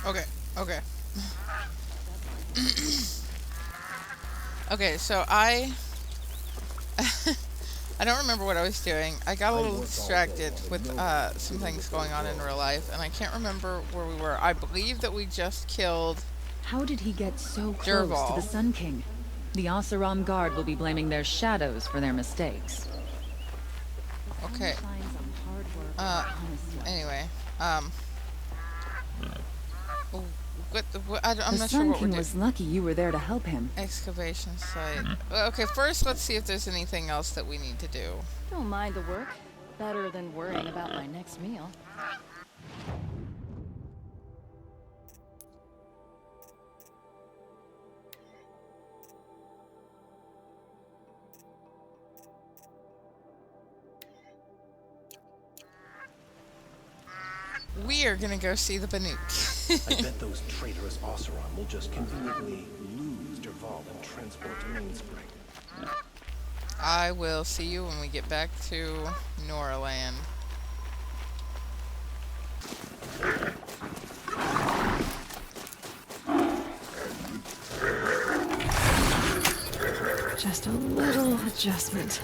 Okay, okay. Okay, so I don't remember what I was doing. I got a little distracted with some things going on in real life, and I can't remember where we were. I believe that we just killed How did he get so close to the Derval. Sun King? The Oseram Guard will be blaming their shadows for their mistakes. Okay. Signs of hard work Uh, and honest work. anyway. Oh, I'm The not sure Sun what we're King doing. was lucky you were there to help him. Excavation site. Okay, first let's see if there's anything else that we need to do. Don't mind the work. Better than worrying about my next meal. We are gonna go see the Banuk. I bet those traitorous Oseram will just conveniently lose Derval and transport to Mainspring. I will see you when we get back to Noraland. Just a little adjustment.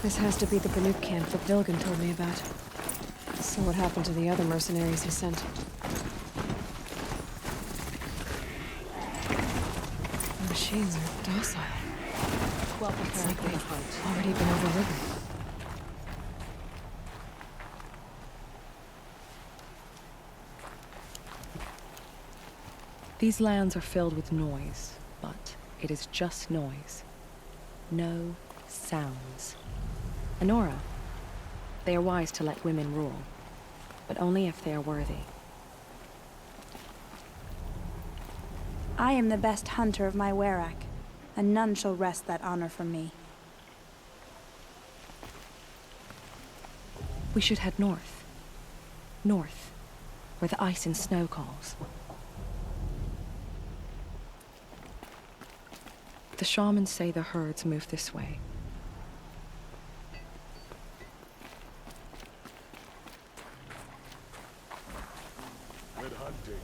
This has to be the Banuk camp that Vilgan told me about. So what happened to the other mercenaries he sent? The machines are docile. Well It's prepared like for the they've hunt. already been overridden. These lands are filled with noise, but it is just noise. No sounds. Anora, they are wise to let women rule, but only if they are worthy. I am the best hunter of my Werak, and none shall wrest that honor from me. We should head north. North, where the ice and snow calls. The shamans say the herds move this way. Good hunting.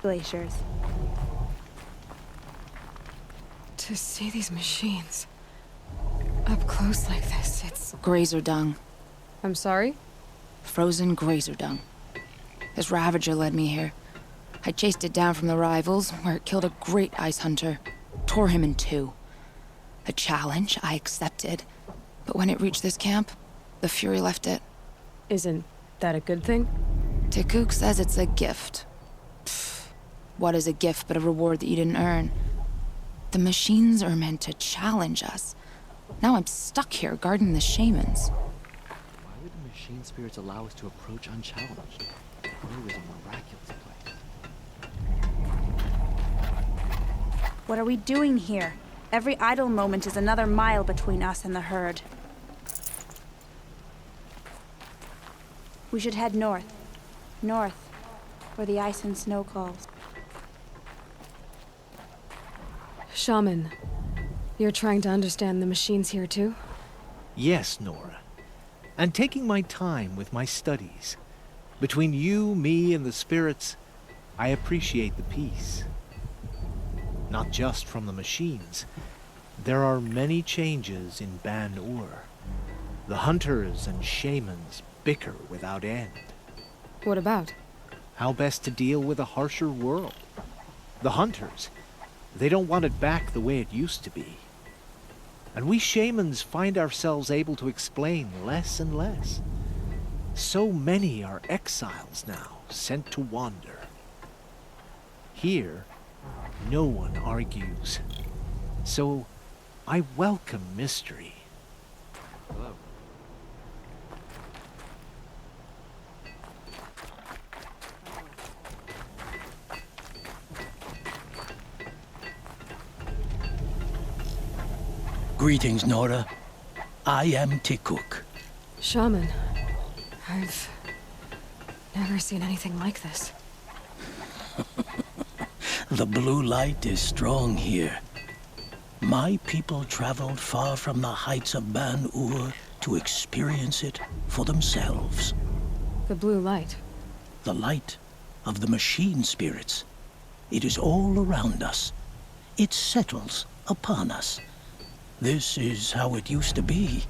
Glaciers. To see these machines up close like this, it's... Grazer dung. I'm sorry? Frozen grazer dung. This Ravager led me here. I chased it down from the rivals, where it killed a great ice hunter. Tore him in two. A challenge I accepted. But when it reached this camp, the Fury left it. Isn't that a good thing? Tikuk says it's a gift. Pfft, what is a gift but a reward that you didn't earn? The machines are meant to challenge us. Now I'm stuck here guarding the shamans. Why would the machine spirits allow us to approach unchallenged? Where is a miraculous place? What are we doing here? Every idle moment is another mile between us and the herd. We should head north. North, where the ice and snow calls. Shaman, you're trying to understand the machines here too? Yes, Nora. And taking my time with my studies. Between you, me, and the spirits, I appreciate the peace. Not just from the machines. There are many changes in Ban-Ur. The hunters and shamans bicker without end. What about? how best to deal with a harsher world. The hunters, they don't want it back the way it used to be. And we shamans find ourselves able to explain less and less. So many are exiles now, sent to wander. Here, no one argues. So, I welcome mystery. Hello. Greetings, Nora. I am Tikuk. Shaman. I've never seen anything like this. The blue light is strong here. My people traveled far from the heights of Ban-Ur to experience it for themselves. The blue light. The light of the machine spirits. It is all around us. It settles upon us. This is how it used to be,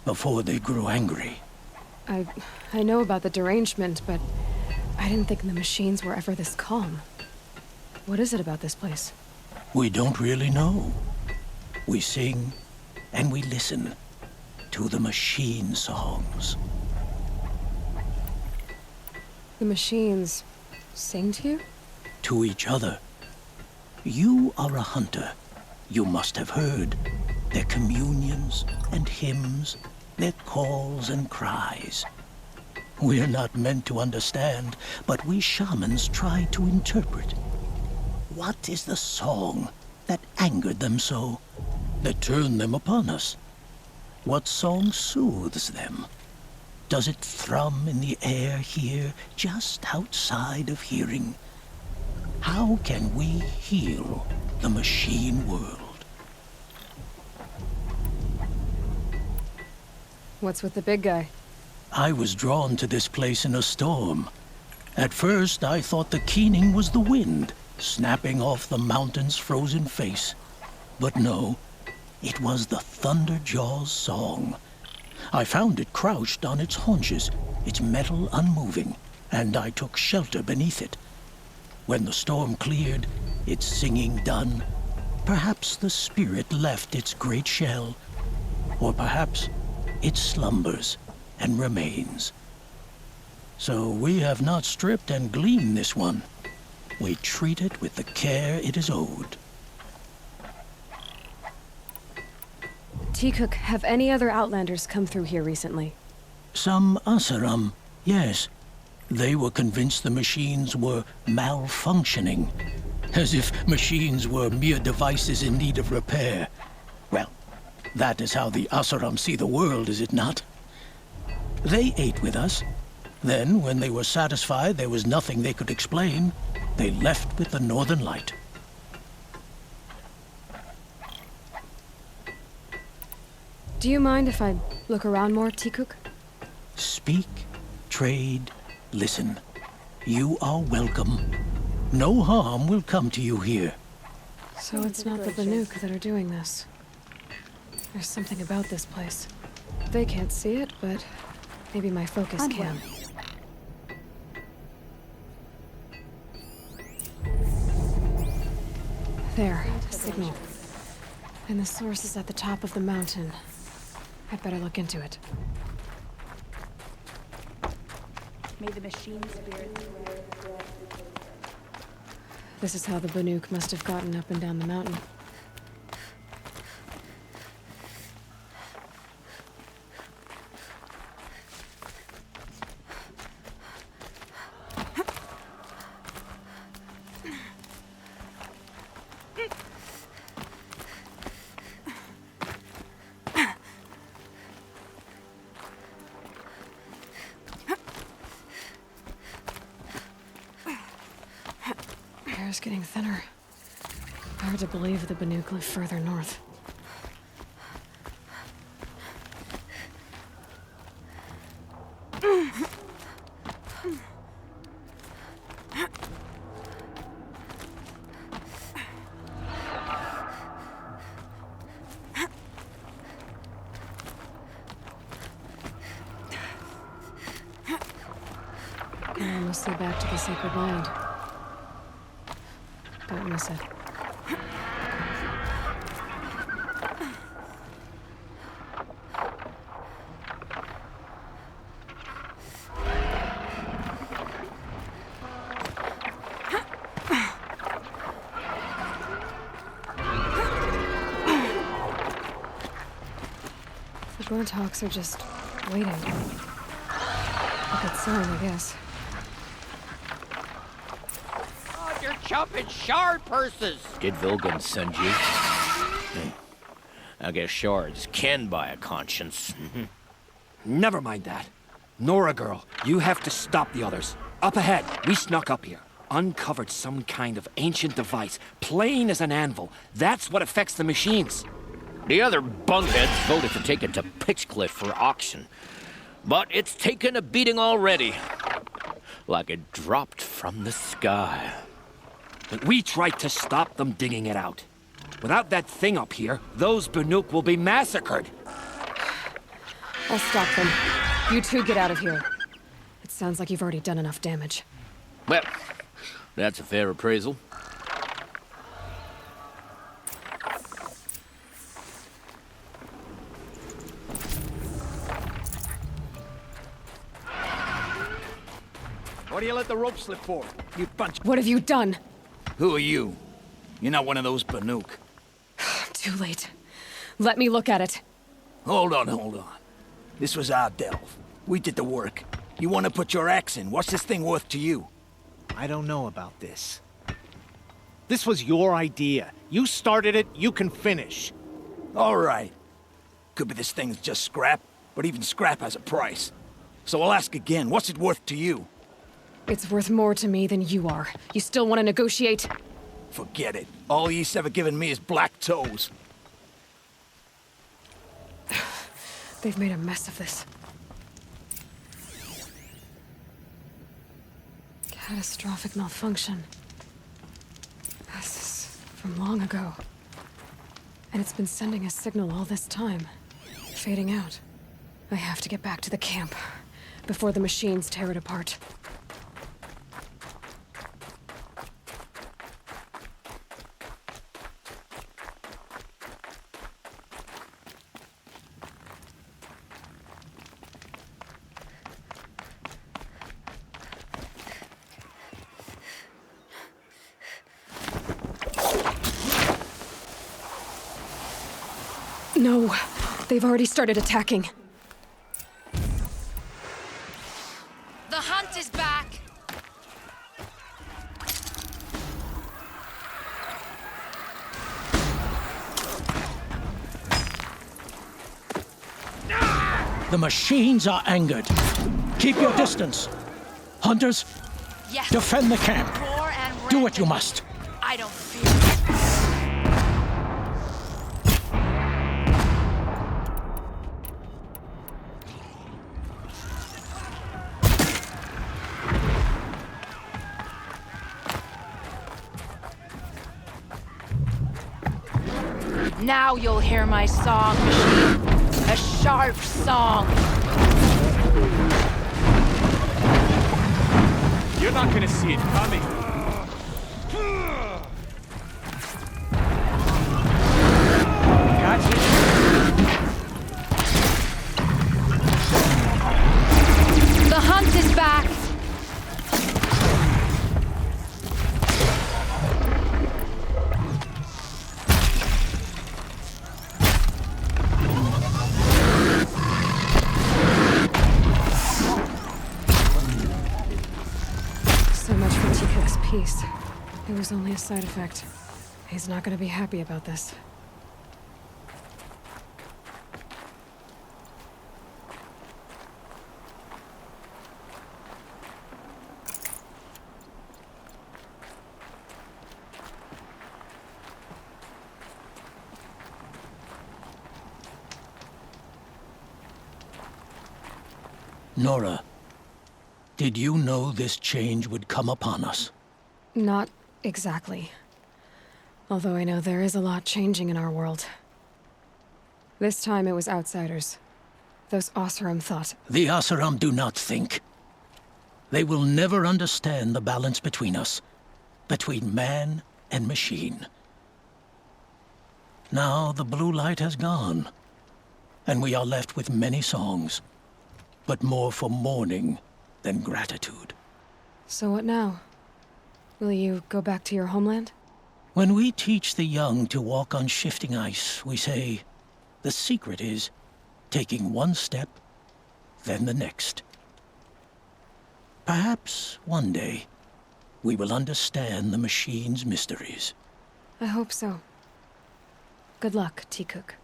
before they grew angry. I know about the derangement, but I didn't think the machines were ever this calm. What is it about this place? We don't really know. We sing and we listen to the machine songs. The machines sing to you? To each other. You are a hunter. You must have heard their communions and hymns, their calls and cries. We're not meant to understand, but we shamans try to interpret. What is the song that angered them so, that turned them upon us? What song soothes them? Does it thrum in the air here, just outside of hearing? How can we heal the machine world? What's with the big guy? I was drawn to this place in a storm. At first, I thought the keening was the wind, snapping off the mountain's frozen face. But no, it was the Thunderjaw's song. I found it crouched on its haunches, its metal unmoving, and I took shelter beneath it. When the storm cleared, its singing done, perhaps the spirit left its great shell, or perhaps it slumbers and remains. So we have not stripped and gleaned this one. We treat it with the care it is owed. Tikuk, have any other Outlanders come through here recently? Some Asaram, yes. They were convinced the machines were malfunctioning, as if machines were mere devices in need of repair. Well, that is how the Asaram see the world, is it not? They ate with us. Then, when they were satisfied there was nothing they could explain, they left with the Northern Light. Do you mind if I look around more, Tikuk? Speak, trade, listen. You are welcome. No harm will come to you here. So it's not the Banuk that are doing this. There's something about this place. They can't see it, but maybe my focus can. There, a signal. And the source is at the top of the mountain. I'd better look into it. May the machine spirits. This is how the Banuk must have gotten up and down the mountain. Air's getting thinner. Hard to believe the Banuk live further north. We're almost safely back to the sacred land. Don't miss it. The burnt hawks are just waiting. A good sign, I guess. Oh, you're chopping shard purses! Did Vilgan send you? I guess shards can buy a conscience. Never mind that. Nora girl, you have to stop the others. Up ahead, we snuck up here. Uncovered some kind of ancient device, plain as an anvil. That's what affects the machines. The other bungheads voted to take it to Pitchcliff for auction. But it's taken a beating already. Like it dropped from the sky. But we tried to stop them digging it out. Without that thing up here, those Banuk will be massacred. I'll stop them. You two get out of here. It sounds like you've already done enough damage. Well, that's a fair appraisal. What do you let the rope slip for? You bunch... What have you done? Who are you? You're not one of those Banuk. Too late. Let me look at it. Hold on. This was our delve. We did the work. You want to put your axe in? What's this thing worth to you? I don't know about this. This was your idea. You started it, you can finish. All right. Could be this thing's just scrap, but even scrap has a price. So I'll ask again, what's it worth to you? It's worth more to me than you are. You still want to negotiate? Forget it. All East's ever given me is black toes. They've made a mess of this. Catastrophic malfunction. This is from long ago. And it's been sending a signal all this time. Fading out. I have to get back to the camp before the machines tear it apart. No, they've already started attacking. The hunt is back! The machines are angered. Keep your distance. Hunters, Yes. defend the camp. Roar and Do what you must. I don't fear. Now you'll hear my song, machine. A sharp song. You're not gonna see it coming. Gotcha. The hunt is back. So much for TK's peace. It was only a side effect. He's not gonna be happy about this. Nora, did you know this change would come upon us? Not exactly. Although I know there is a lot changing in our world. This time it was outsiders. Those Oseram thought. The Asaram do not think. They will never understand the balance between us, between man and machine. Now the blue light has gone, and we are left with many songs, but more for mourning than gratitude. So what now? Will you go back to your homeland? When we teach the young to walk on shifting ice, we say, the secret is taking one step, then the next. Perhaps one day, we will understand the machine's mysteries. I hope so. Good luck, T-Cook.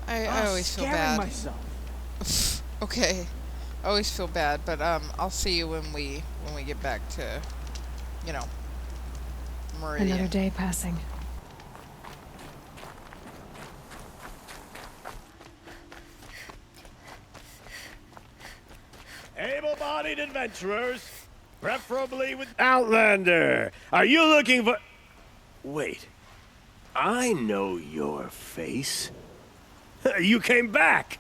I always feel bad. Okay. I always feel bad, but I'll see you when we get back to, you know, Meridian. Another day passing. Able-bodied adventurers, preferably with Outlander. Are you looking for... Wait. I know your face. You came back.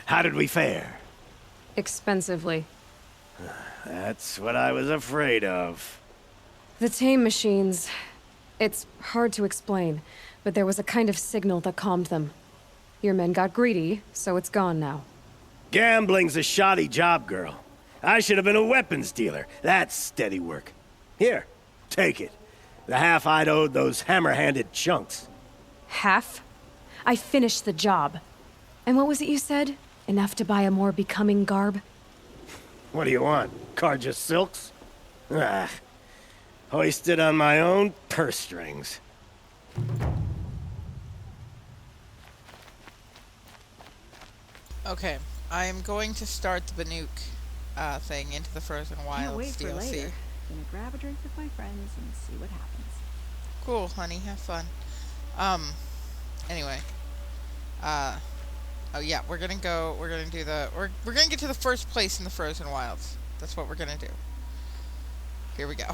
How did we fare? Expensively. That's what I was afraid of. The tame machines. It's hard to explain, but there was a kind of signal that calmed them. Your men got greedy, so it's gone now. Gambling's a shoddy job, girl. I should have been a weapons dealer. That's steady work. Here, take it. The half I'd owed those hammer-handed chunks. Half? I finished the job. And what was it you said? Enough to buy a more becoming garb? What do you want? Carja silks? Ah, hoisted on my own purse strings. Okay, I am going to start the Banuk thing into the Frozen Wilds Can't wait for DLC. later. Gonna grab a drink with my friends and see what happens. Cool, honey, have fun. Anyway. Oh yeah, we're gonna do the, we're gonna get to the first place in the Frozen Wilds. That's what we're gonna do. Here we go.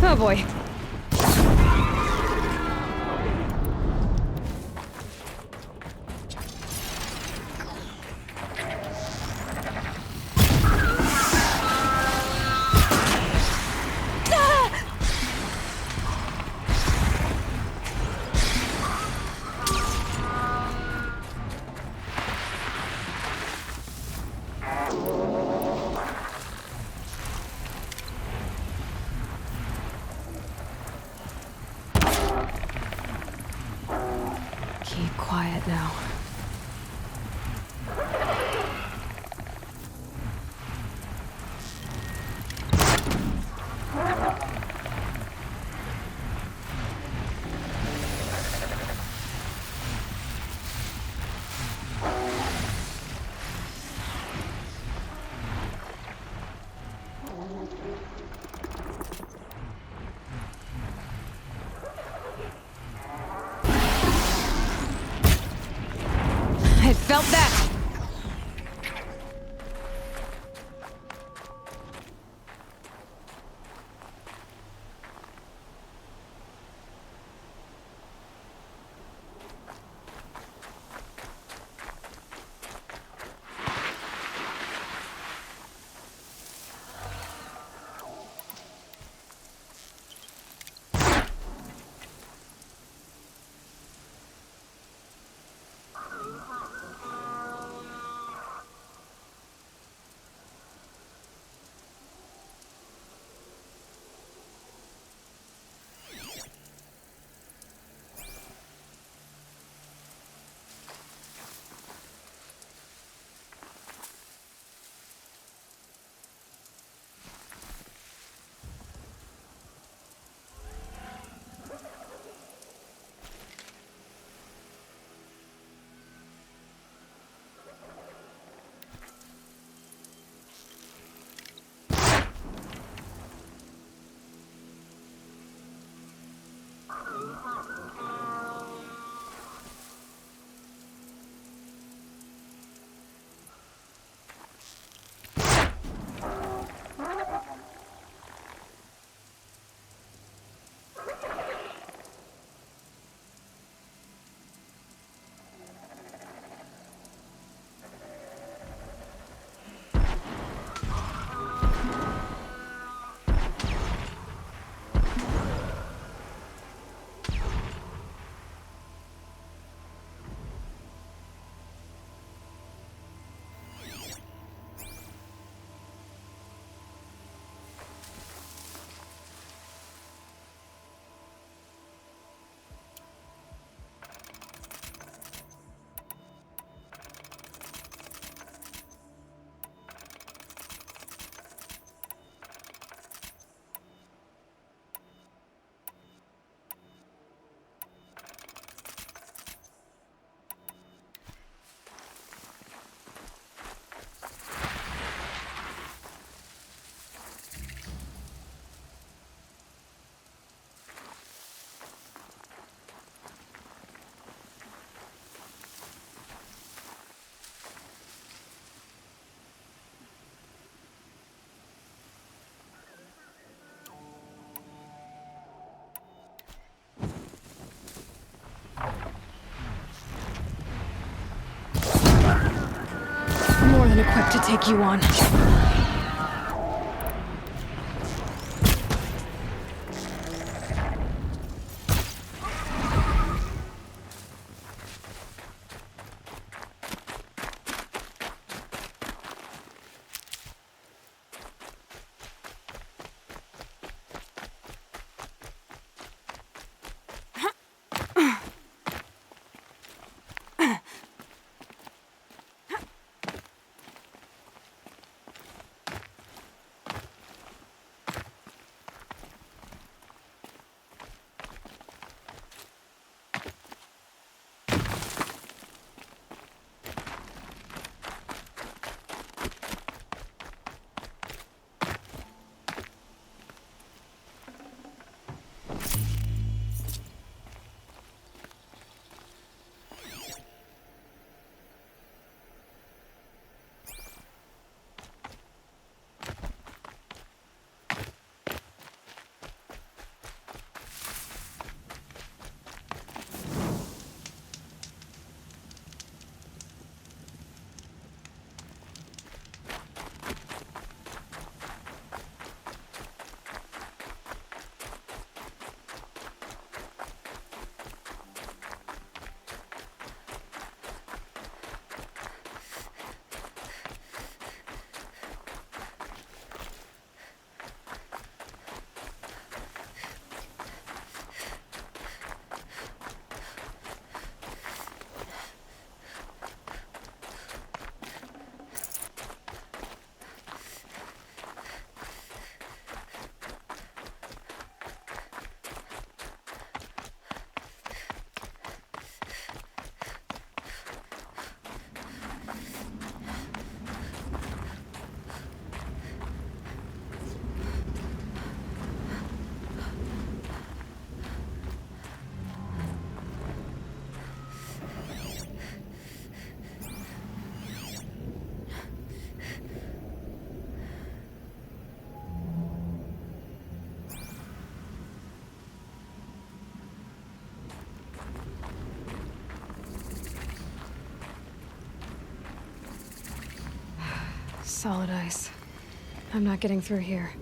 Oh boy. Keep quiet now. I felt that! even equipped to take you on. Solid ice. I'm not getting through here.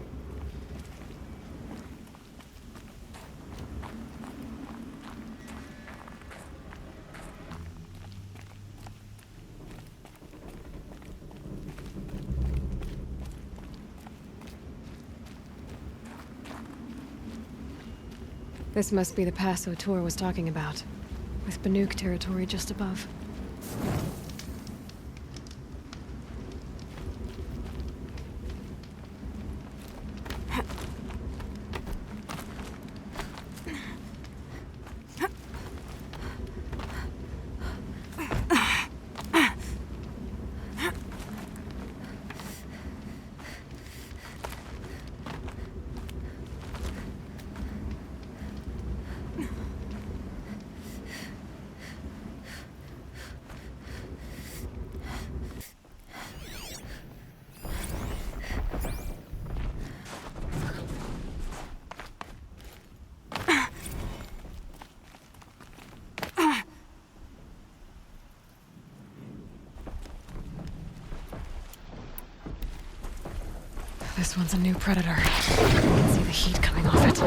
This must be the pass O'Toole was talking about, with Banuk territory just above. This one's a new predator. I can see the heat coming off it.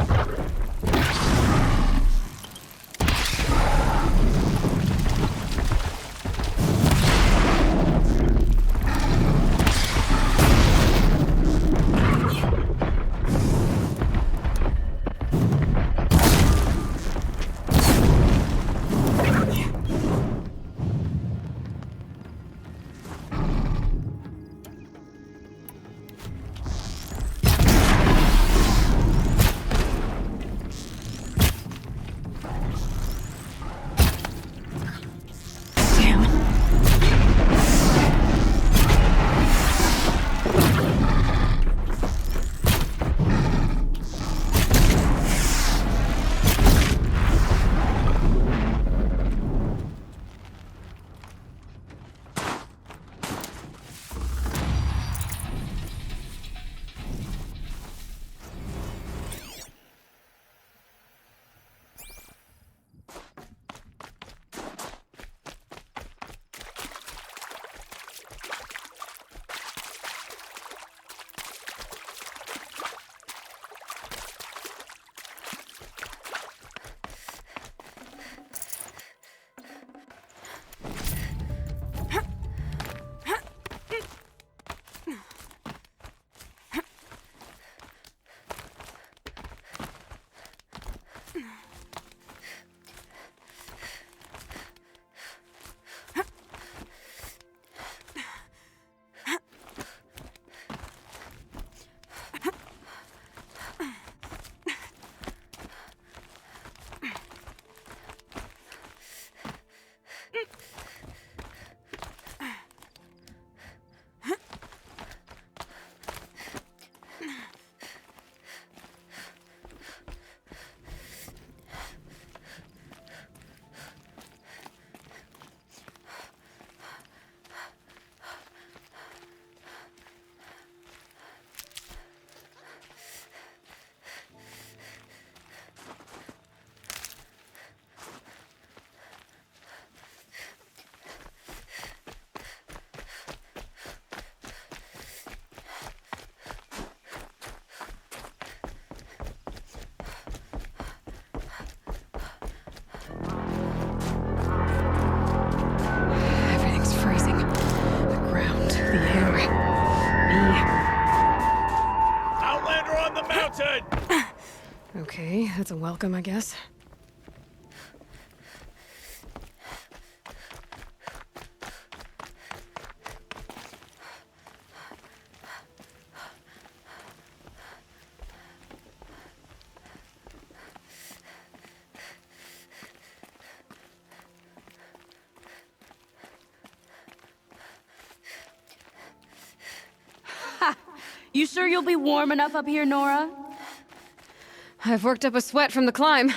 mountain! Okay, that's a welcome, I guess. You sure you'll be warm enough up here, Nora? I've worked up a sweat from the climb.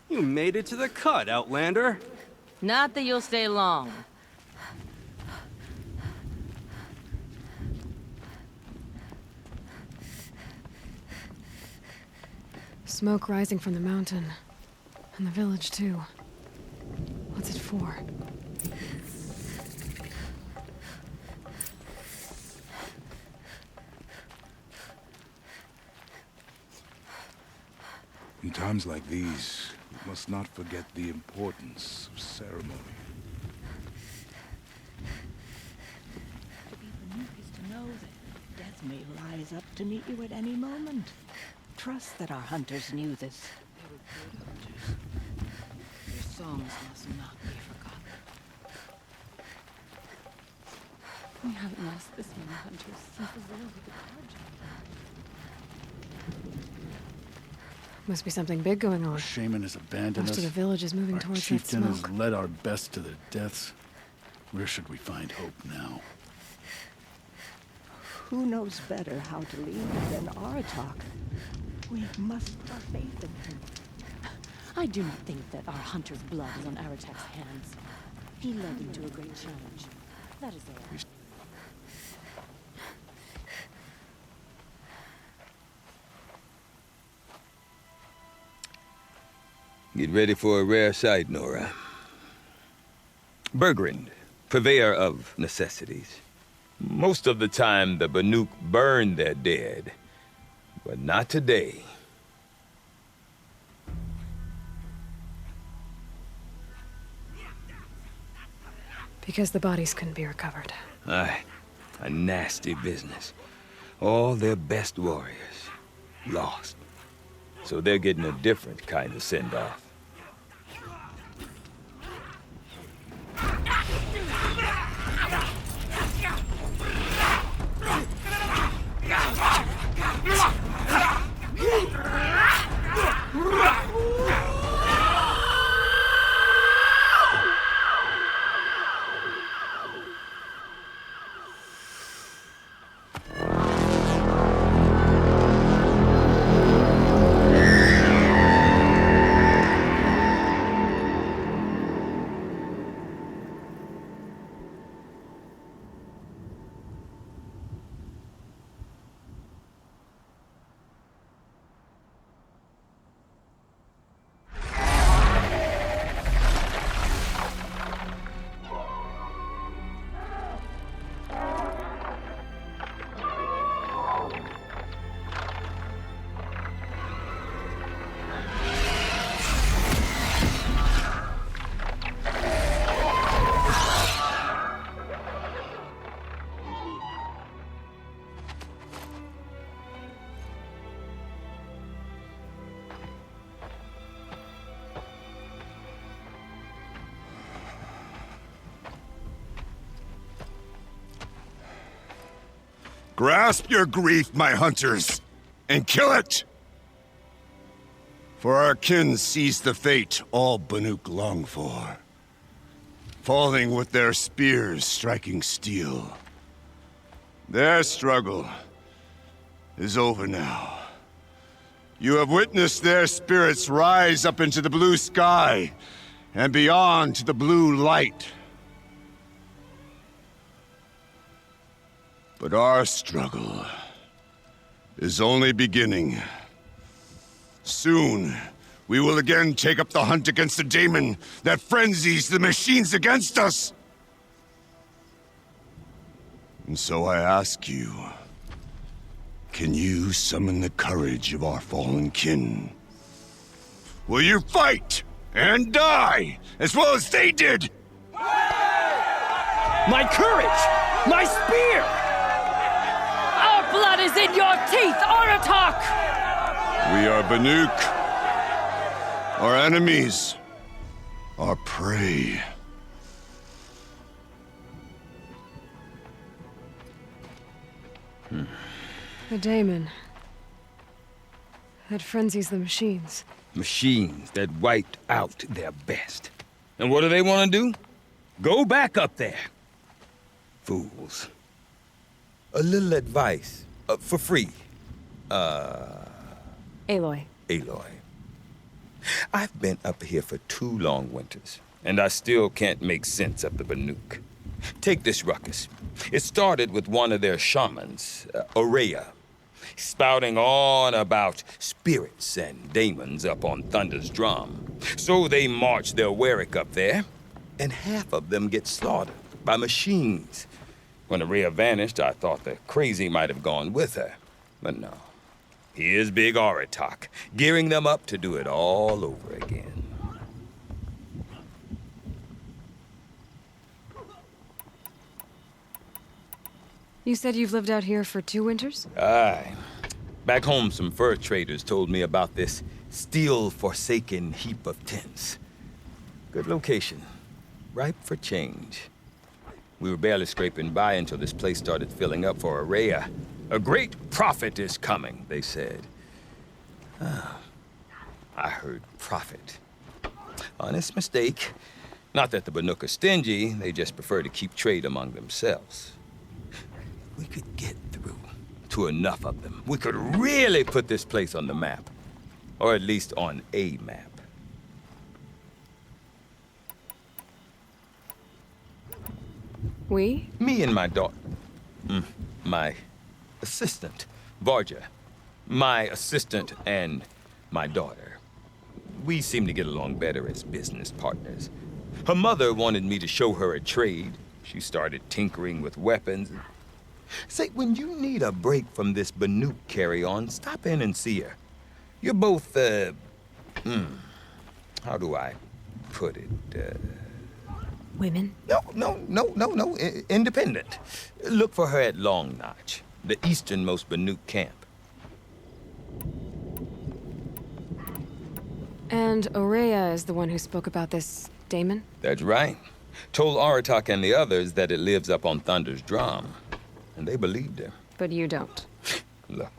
You made it to the cut, Outlander. Not that you'll stay long. Smoke rising from the mountain. And the village, too. What's it for? In times like these, we must not forget the importance of ceremony. To be Banuk is to know that death may rise up to meet you at any moment. Trust that our hunters knew this. They were good hunters. Their songs must not be forgotten. We haven't lost this many hunters since the war with the Carja. Must be something big going on. Our shaman has abandoned Most us. of the village is moving Our towards that chieftain has smoke. led our best to their deaths. Where should we find hope now? Who knows better how to lead than Aratak? We must put our faith in him. I do not think that our hunter's blood is on Aratak's hands. He led them to a great challenge. That is all. Get ready for a rare sight, Nora. Bergrand, purveyor of necessities. Most of the time, the Banuk burn their dead, but not today. Because the bodies couldn't be recovered. Aye, a nasty business. All their best warriors lost. So they're getting a different kind of send-off. Grasp your grief, my hunters, and kill it! For our kin sees the fate all Banuk long for. Falling with their spears striking steel. Their struggle is over now. You have witnessed their spirits rise up into the blue sky and beyond to the blue light. But our struggle is only beginning. Soon, we will again take up the hunt against the daemon that frenzies the machines against us. And so I ask you, can you summon the courage of our fallen kin? Will you fight and die as well as they did? My courage! My spear! Our blood is in your teeth, Aratak! We are Banuk. Our enemies. Our prey. The daemon. That frenzies the machines. Machines that wiped out their best. And what do they want to do? Go back up there. Fools. A little advice. For free. Aloy. Aloy. I've been up here for 2 long winters, and I still can't make sense of the Banuk. Take this ruckus. It started with one of their shamans, Aurea, spouting on about spirits and daemons up on Thunder's drum. So they march their Warwick up there, and half of them get slaughtered by machines. When Aurea vanished, I thought the crazy might have gone with her, but no. Here's Big Aratak, gearing them up to do it all over again. You said you've lived out here for 2 winters? Aye. Back home, some fur traders told me about this steel-forsaken heap of tents. Good location. Ripe for change. We were barely scraping by until this place started filling up for Aurea. A great prophet is coming, they said. I heard prophet. Honest mistake. Not that the Banuk are stingy, they just prefer to keep trade among themselves. We could get through to enough of them. We could really put this place on the map. Or at least on a map. We? Me and my daughter. My assistant, Varja. My assistant and my daughter. We seem to get along better as business partners. Her mother wanted me to show her a trade. She started tinkering with weapons. Say, when you need a break from this Banuk carry-on, stop in and see her. You're both, how do I put it? Women? No. Independent. Look for her at Long Notch, the easternmost Banuk camp. And Aurea is the one who spoke about this daemon? That's right. Told Aratak and the others that it lives up on Thunder's drum. And they believed her. But you don't. Look,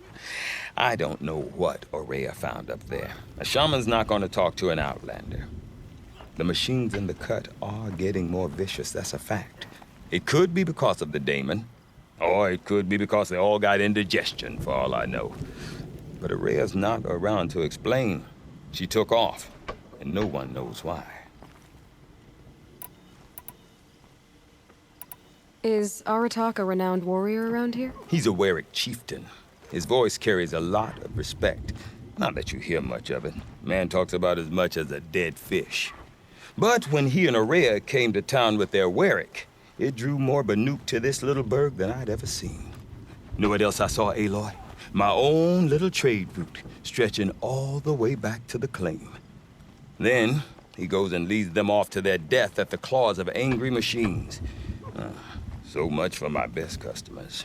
I don't know what Aurea found up there. A shaman's not going to talk to an outlander. The machines in the cut are getting more vicious, that's a fact. It could be because of the daemon, or it could be because they all got indigestion, for all I know. But Aurea's not around to explain. She took off, and no one knows why. Is Aratak a renowned warrior around here? He's a Warwick chieftain. His voice carries a lot of respect. Not that you hear much of it. Man talks about as much as a dead fish. But when he and Aurea came to town with their Warwick, it drew more Banuk to this little burg than I'd ever seen. Know what else I saw, Aloy? My own little trade route, stretching all the way back to the claim. Then, he goes and leads them off to their death at the claws of angry machines. So much for my best customers.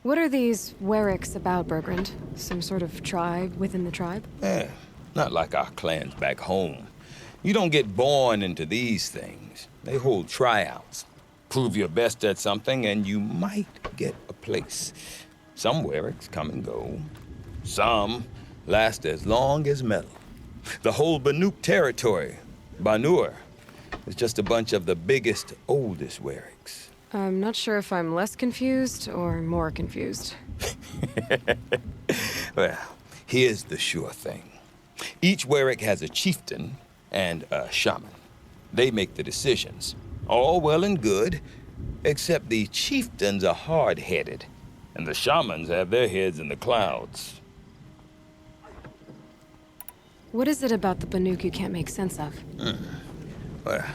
What are these Warwicks about, Bergrand? Some sort of tribe within the tribe? Not like our clans back home. You don't get born into these things. They hold tryouts. Prove your best at something and you might get a place. Some Warwicks come and go. Some last as long as metal. The whole Banuk territory, Banur, is just a bunch of the biggest, oldest Warwicks. I'm not sure if I'm less confused or more confused. Well, here's the sure thing. Each Warwick has a chieftain and a shaman. They make the decisions. All well and good, except the chieftains are hard-headed, and the shamans have their heads in the clouds. What is it about the Banuk you can't make sense of? Well,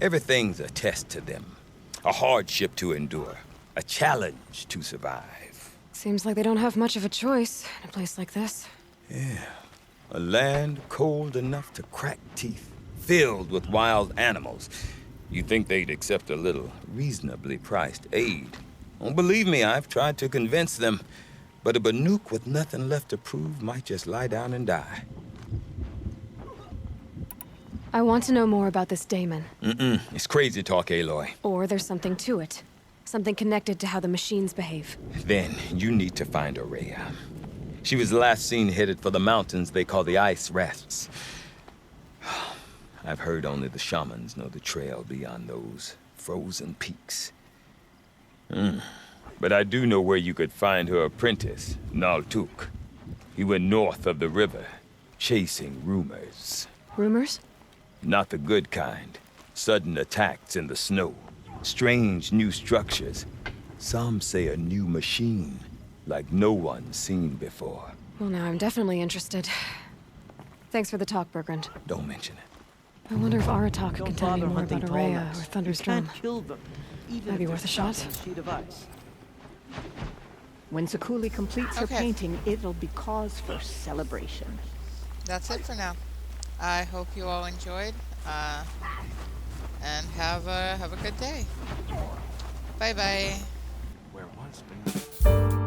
Everything's a test to them, a hardship to endure, a challenge to survive. Seems like they don't have much of a choice in a place like this. Yeah, a land cold enough to crack teeth, filled with wild animals. You'd think they'd accept a little reasonably priced aid. Oh, believe me, I've tried to convince them, but a Banuk with nothing left to prove might just lie down and die. I want to know more about this daemon. It's crazy talk, Aloy. Or there's something to it. Something connected to how the machines behave. Then you need to find Aurea. She was last seen headed for the mountains they call the Ice Rests. I've heard only the shamans know the trail beyond those frozen peaks. But I do know where you could find her apprentice, Naltuk. He went north of the river, chasing rumors. Rumors? Not the good kind. Sudden attacks in the snow. Strange new structures. Some say a new machine, like no one's seen before. Well, now I'm definitely interested. Thanks for the talk, Bergrand. Don't mention it. I wonder if Aratak can tell me bother more hunting about tall Aurea knights. or You Thunderstrom. can't kill them, even Might be if worth a they're shot. stuck on a sheet of ice. When Sakuli completes her Okay. painting, it'll be cause for celebration. That's it for now. I hope you all enjoyed, and have a good day. Bye bye. Where once been.